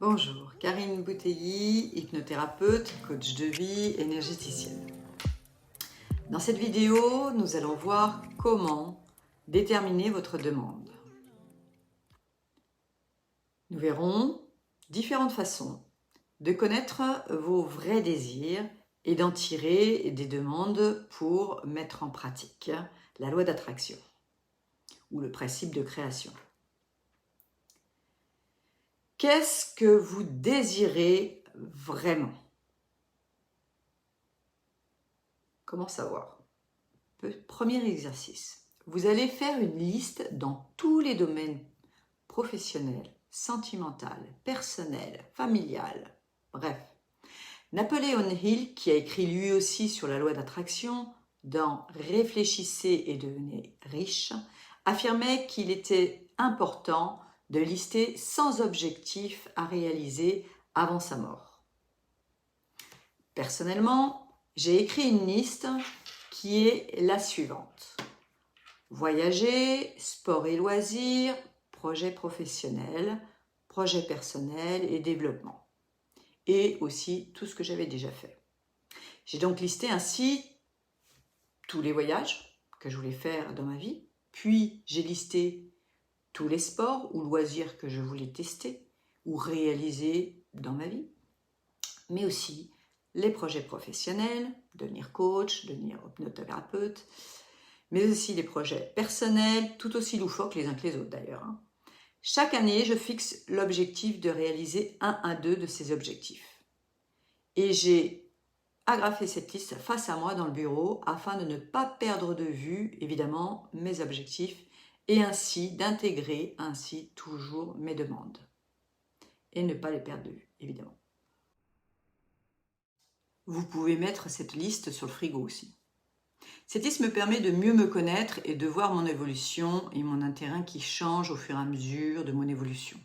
Bonjour, Karine Bouteilly, hypnothérapeute, coach de vie, énergéticienne. Dans cette vidéo, nous allons voir comment déterminer votre demande. Nous verrons différentes façons de connaître vos vrais désirs et d'en tirer des demandes pour mettre en pratique la loi d'attraction ou le principe de création. Qu'est-ce que vous désirez vraiment? Comment savoir? Premier exercice. Vous allez faire une liste dans tous les domaines professionnels, sentimental, personnel, familial, bref. Napoléon Hill, qui a écrit lui aussi sur la loi d'attraction, dans Réfléchissez et devenez riche, affirmait qu'il était important de lister 100 objectifs à réaliser avant sa mort. Personnellement, j'ai écrit une liste qui est la suivante. Voyager, sport et loisirs, projets professionnels, projets personnels et développement. Et aussi tout ce que j'avais déjà fait. J'ai donc listé ainsi tous les voyages que je voulais faire dans ma vie, puis j'ai listé tous les sports ou loisirs que je voulais tester ou réaliser dans ma vie, mais aussi les projets professionnels, devenir coach, devenir hypnothérapeute, mais aussi les projets personnels, tout aussi loufoques les uns que les autres d'ailleurs. Chaque année, je fixe l'objectif de réaliser un à deux de ces objectifs. Et j'ai agrafé cette liste face à moi dans le bureau afin de ne pas perdre de vue, évidemment, mes objectifs et ainsi d'intégrer toujours mes demandes. Et ne pas les perdre de vue, évidemment. Vous pouvez mettre cette liste sur le frigo aussi. Cette liste me permet de mieux me connaître et de voir mon évolution et mon intérêt qui change au fur et à mesure de mon évolution.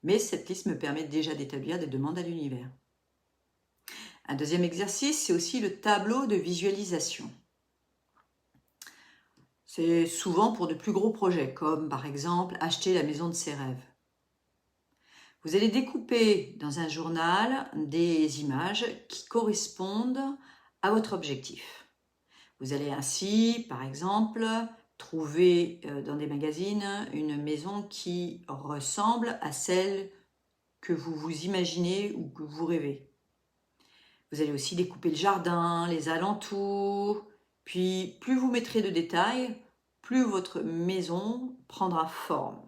Mais cette liste me permet déjà d'établir des demandes à l'univers. Un deuxième exercice, c'est aussi le tableau de visualisation. C'est souvent pour de plus gros projets, comme par exemple acheter la maison de ses rêves. Vous allez découper dans un journal des images qui correspondent à votre objectif. Vous allez ainsi, par exemple, trouver dans des magazines une maison qui ressemble à celle que vous vous imaginez ou que vous rêvez. Vous allez aussi découper le jardin, les alentours, puis plus vous mettrez de détails, plus votre maison prendra forme.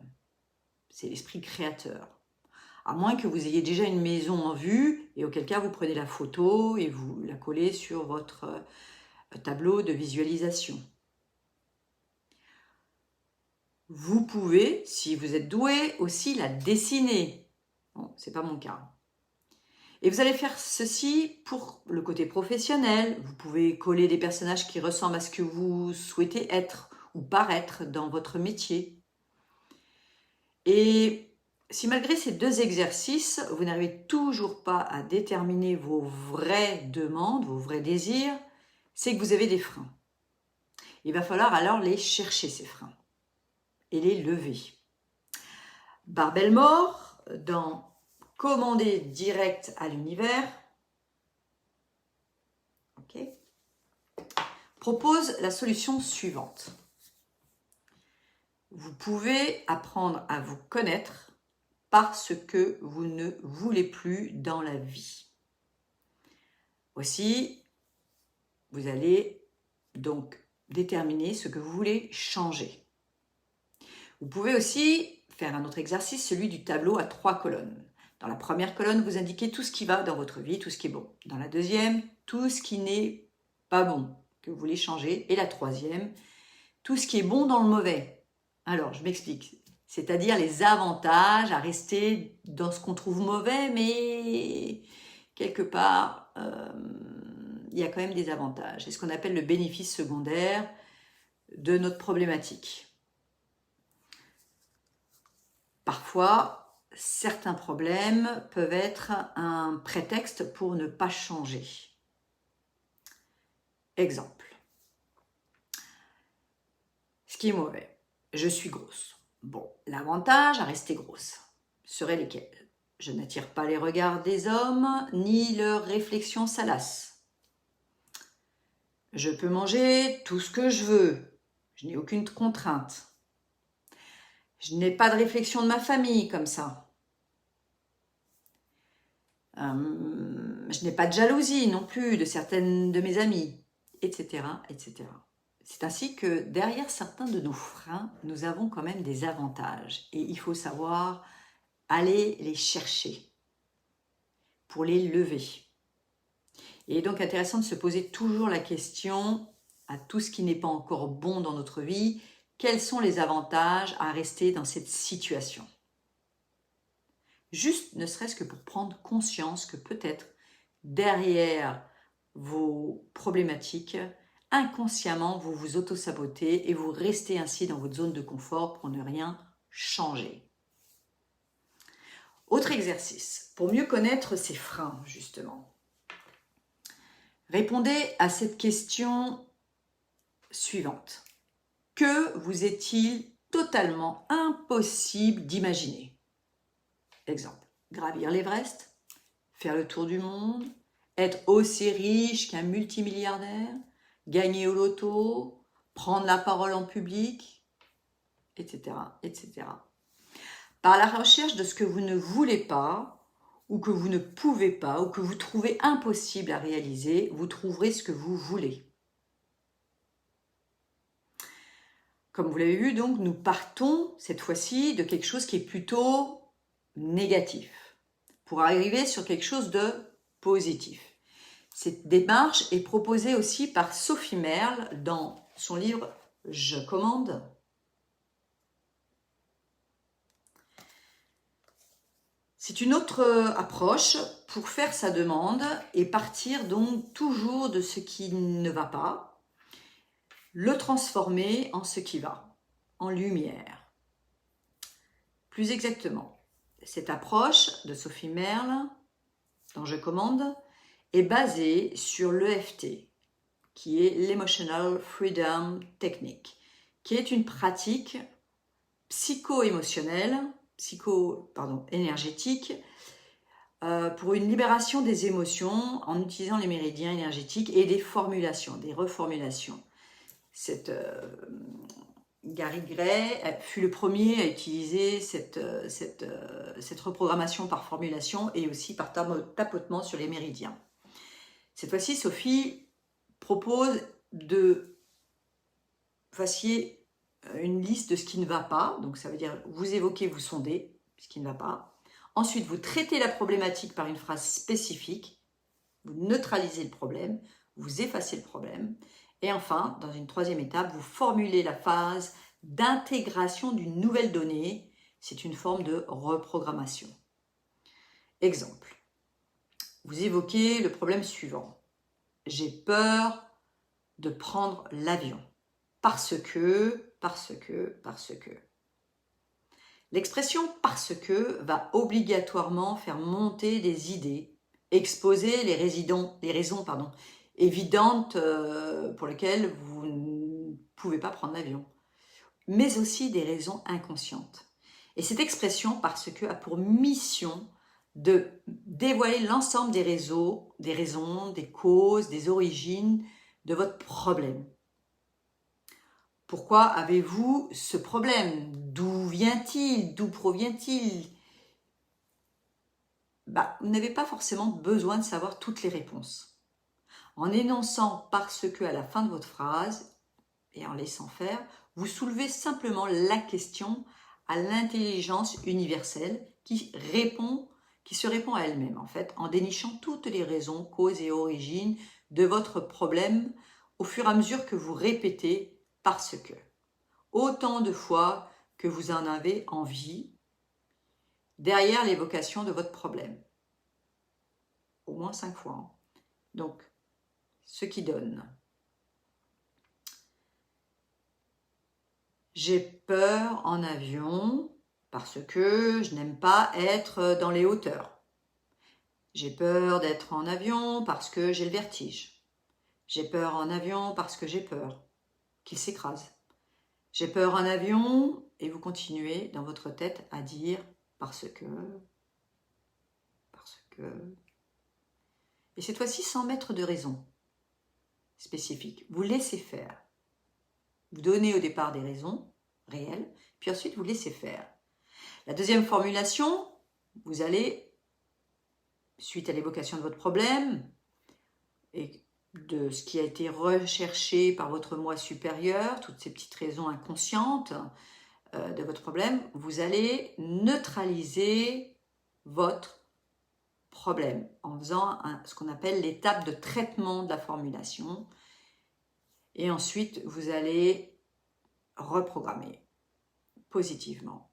C'est l'esprit créateur. À moins que vous ayez déjà une maison en vue, et auquel cas vous prenez la photo et vous la collez sur votre tableau de visualisation. Vous pouvez, si vous êtes doué, aussi la dessiner. Bon, c'est pas mon cas. Et vous allez faire ceci pour le côté professionnel. Vous pouvez coller des personnages qui ressemblent à ce que vous souhaitez être ou paraître dans votre métier. Et si malgré ces deux exercices, vous n'arrivez toujours pas à déterminer vos vraies demandes, vos vrais désirs, c'est que vous avez des freins. Il va falloir alors les chercher, ces freins, et les lever. Barbelmore, dans Commander direct à l'univers, propose la solution suivante. Vous pouvez apprendre à vous connaître parce que vous ne voulez plus dans la vie. Aussi, vous allez donc déterminer ce que vous voulez changer. Vous pouvez aussi faire un autre exercice, celui du tableau à 3 colonnes. Dans la première colonne, vous indiquez tout ce qui va dans votre vie, tout ce qui est bon. Dans la deuxième, tout ce qui n'est pas bon, que vous voulez changer. Et la troisième, tout ce qui est bon dans le mauvais. Alors, je m'explique. C'est-à-dire les avantages à rester dans ce qu'on trouve mauvais, mais quelque part, il y a quand même des avantages. C'est ce qu'on appelle le bénéfice secondaire de notre problématique. Parfois, certains problèmes peuvent être un prétexte pour ne pas changer. Exemple. Ce qui est mauvais. Je suis grosse. Bon, l'avantage à rester grosse serait lesquels? Je n'attire pas les regards des hommes, ni leurs réflexions salaces. Je peux manger tout ce que je veux. Je n'ai aucune contrainte. Je n'ai pas de réflexion de ma famille comme ça. Je n'ai pas de jalousie non plus de certaines de mes amies, etc., etc. C'est ainsi que derrière certains de nos freins, nous avons quand même des avantages et il faut savoir aller les chercher pour les lever. Il est donc intéressant de se poser toujours la question à tout ce qui n'est pas encore bon dans notre vie, quels sont les avantages à rester dans cette situation ? Juste ne serait-ce que pour prendre conscience que peut-être derrière vos problématiques, inconsciemment vous vous auto-sabotez et vous restez ainsi dans votre zone de confort pour ne rien changer. Autre exercice, pour mieux connaître ces freins justement. Répondez à cette question suivante. Que vous est-il totalement impossible d'imaginer ? Exemple, gravir l'Everest, faire le tour du monde, être aussi riche qu'un multimilliardaire, gagner au loto, prendre la parole en public, etc., etc. Par la recherche de ce que vous ne voulez pas, ou que vous ne pouvez pas, ou que vous trouvez impossible à réaliser, vous trouverez ce que vous voulez. Comme vous l'avez vu, donc, nous partons cette fois-ci de quelque chose qui est plutôt négatif pour arriver sur quelque chose de positif. Cette démarche est proposée aussi par Sophie Merle dans son livre « Je commande ». C'est une autre approche pour faire sa demande et partir donc toujours de ce qui ne va pas, le transformer en ce qui va, en lumière. Plus exactement, cette approche de Sophie Merle, dont je commande, est basée sur l'EFT, qui est l'Emotional Freedom Technique, qui est une pratique énergétique, pour une libération des émotions en utilisant les méridiens énergétiques et des formulations, des reformulations. Gary Gray fut le premier à utiliser cette reprogrammation par formulation et aussi par tapotement sur les méridiens. Cette fois-ci, Sophie propose de fassiez une liste de ce qui ne va pas, donc ça veut dire vous évoquez, vous sondez ce qui ne va pas. Ensuite, vous traitez la problématique par une phrase spécifique, vous neutralisez le problème, vous effacez le problème. Et enfin, dans une troisième étape, vous formulez la phase d'intégration d'une nouvelle donnée. C'est une forme de reprogrammation. Exemple, vous évoquez le problème suivant. J'ai peur de prendre l'avion parce que. L'expression « parce que » va obligatoirement faire monter des idées, exposer les raisons évidentes pour lesquelles vous ne pouvez pas prendre l'avion, mais aussi des raisons inconscientes. Et cette expression « parce que » a pour mission de dévoiler l'ensemble des raisons, des causes, des origines de votre problème. Pourquoi avez-vous ce problème? D'où vient-il? D'où provient-il? Vous n'avez pas forcément besoin de savoir toutes les réponses. En énonçant « parce que » à la fin de votre phrase et en laissant faire, vous soulevez simplement la question à l'intelligence universelle qui se répond à elle-même en fait, en dénichant toutes les raisons, causes et origines de votre problème au fur et à mesure que vous répétez parce que, autant de fois que vous en avez envie, derrière l'évocation de votre problème. Au moins 5 fois. Donc, ce qui donne. J'ai peur en avion parce que je n'aime pas être dans les hauteurs. J'ai peur d'être en avion parce que j'ai le vertige. J'ai peur en avion parce que j'ai peur qu'il s'écrase. J'ai peur en avion, et vous continuez dans votre tête à dire parce que. Et cette fois-ci, sans mettre de raison spécifique. Vous laissez faire. Vous donnez au départ des raisons réelles, puis ensuite vous laissez faire. La deuxième formulation, vous allez, suite à l'évocation de votre problème et de ce qui a été recherché par votre moi supérieur, toutes ces petites raisons inconscientes de votre problème, vous allez neutraliser votre problème en faisant ce qu'on appelle l'étape de traitement de la formulation. Et ensuite, vous allez reprogrammer positivement.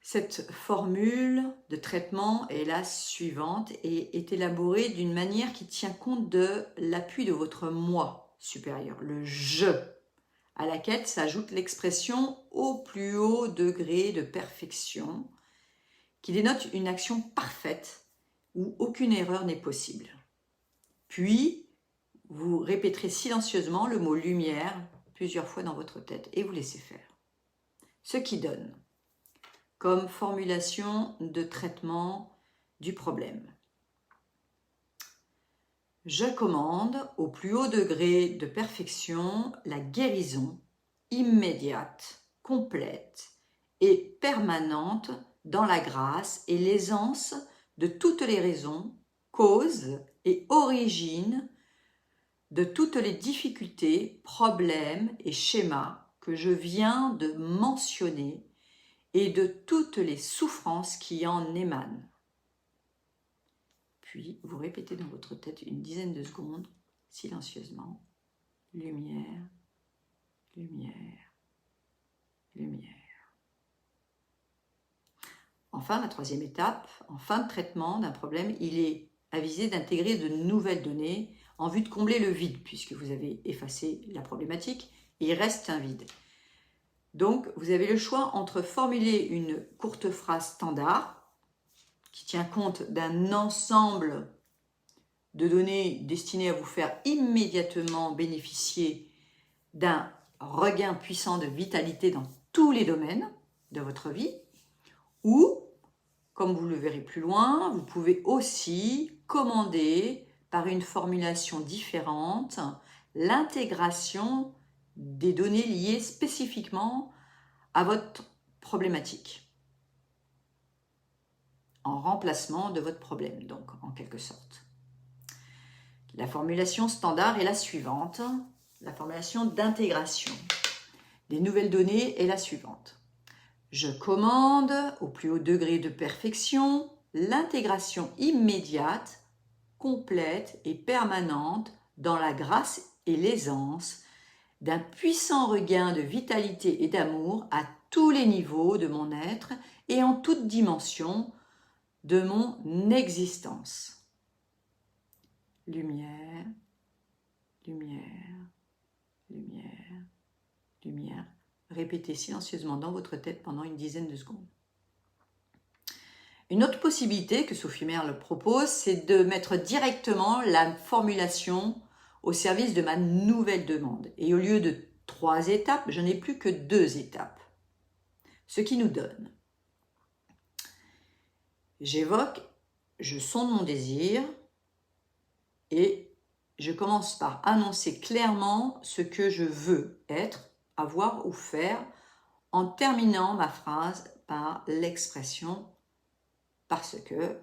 Cette formule de traitement est la suivante et est élaborée d'une manière qui tient compte de l'appui de votre moi supérieur, le « je », à laquelle s'ajoute l'expression au plus haut degré de perfection, qui dénote une action parfaite où aucune erreur n'est possible. Puis, vous répéterez silencieusement le mot « lumière » plusieurs fois dans votre tête et vous laissez faire. Ce qui donne comme formulation de traitement du problème. Je commande au plus haut degré de perfection la guérison immédiate, complète et permanente dans la grâce et l'aisance de toutes les raisons, causes et origines de toutes les difficultés, problèmes et schémas que je viens de mentionner et de toutes les souffrances qui en émanent. Puis, vous répétez dans votre tête une dizaine de secondes, silencieusement, lumière, lumière, lumière. Enfin, la troisième étape, en fin de traitement d'un problème, il est avisé d'intégrer de nouvelles données en vue de combler le vide, puisque vous avez effacé la problématique, et il reste un vide. Donc, vous avez le choix entre formuler une courte phrase standard qui tient compte d'un ensemble de données destinées à vous faire immédiatement bénéficier d'un regain puissant de vitalité dans tous les domaines de votre vie, ou, comme vous le verrez plus loin, vous pouvez aussi commander par une formulation différente l'intégration des données liées spécifiquement à votre problématique, en remplacement de votre problème, donc en quelque sorte. La formulation standard est la suivante, la formulation d'intégration des nouvelles données est la suivante. Je commande au plus haut degré de perfection l'intégration immédiate, complète et permanente dans la grâce et l'aisance d'un puissant regain de vitalité et d'amour à tous les niveaux de mon être et en toute dimension de mon existence. Lumière, lumière, lumière, lumière. Répétez silencieusement dans votre tête pendant une dizaine de secondes. Une autre possibilité que Sophie Merle propose, c'est de mettre directement la formulation au service de ma nouvelle demande. Et au lieu de 3 étapes, je n'ai plus que 2 étapes. Ce qui nous donne. J'évoque, je sonde mon désir et je commence par annoncer clairement ce que je veux être, avoir ou faire en terminant ma phrase par l'expression « parce que ».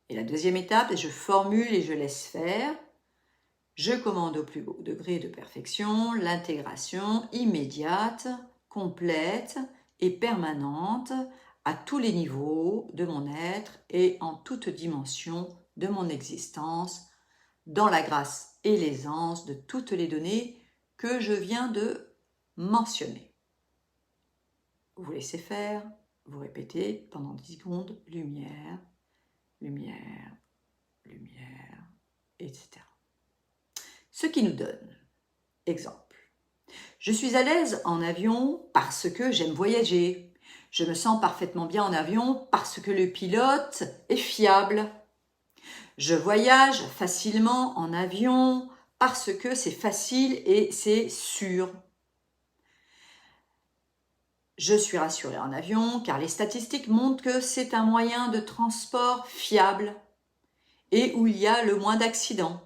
Et la deuxième étape, je formule et je laisse faire. Je commande au plus haut degré de perfection l'intégration immédiate, complète et permanente à tous les niveaux de mon être et en toute dimension de mon existence, dans la grâce et l'aisance de toutes les données que je viens de mentionner. Vous laissez faire, vous répétez pendant 10 secondes, lumière, lumière, lumière, etc. Ce qui nous donne, exemple, je suis à l'aise en avion parce que j'aime voyager. Je me sens parfaitement bien en avion parce que le pilote est fiable. Je voyage facilement en avion parce que c'est facile et c'est sûr. Je suis rassurée en avion car les statistiques montrent que c'est un moyen de transport fiable et où il y a le moins d'accidents.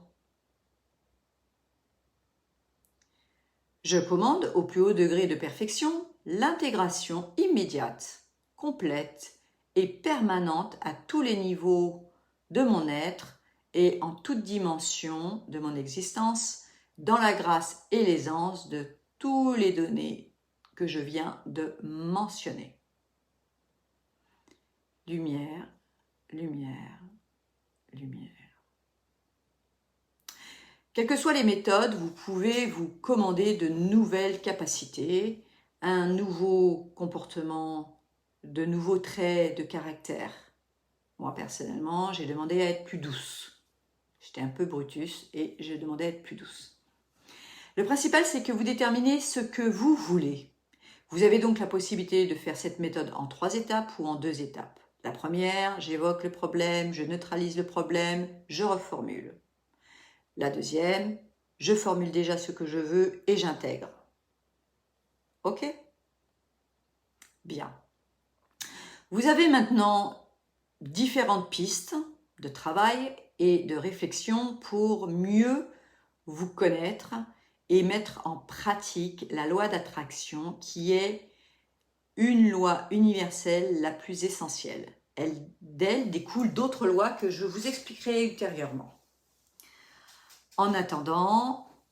Je commande au plus haut degré de perfection l'intégration immédiate, complète et permanente à tous les niveaux de mon être et en toute dimension de mon existence, dans la grâce et l'aisance de tous les données que je viens de mentionner. Lumière, lumière, lumière. Quelles que soient les méthodes, vous pouvez vous commander de nouvelles capacités, un nouveau comportement, de nouveaux traits de caractère. Moi, personnellement, j'ai demandé à être plus douce. J'étais un peu Brutus et j'ai demandé à être plus douce. Le principal, c'est que vous déterminez ce que vous voulez. Vous avez donc la possibilité de faire cette méthode en 3 étapes ou en 2 étapes. La première, j'évoque le problème, je neutralise le problème, je reformule. La deuxième, je formule déjà ce que je veux et j'intègre. Ok? Bien. Vous avez maintenant différentes pistes de travail et de réflexion pour mieux vous connaître et mettre en pratique la loi d'attraction qui est une loi universelle la plus essentielle. D'elle découlent d'autres lois que je vous expliquerai ultérieurement. En attendant,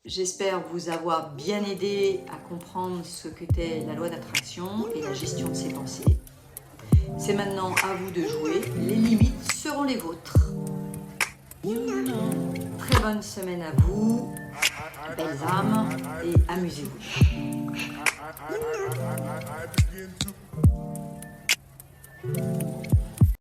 j'espère vous avoir bien aidé à comprendre ce qu'était la loi d'attraction et la gestion de ses pensées. C'est maintenant à vous de jouer, les limites seront les vôtres. Très bonne semaine à vous, belles âmes, et amusez-vous.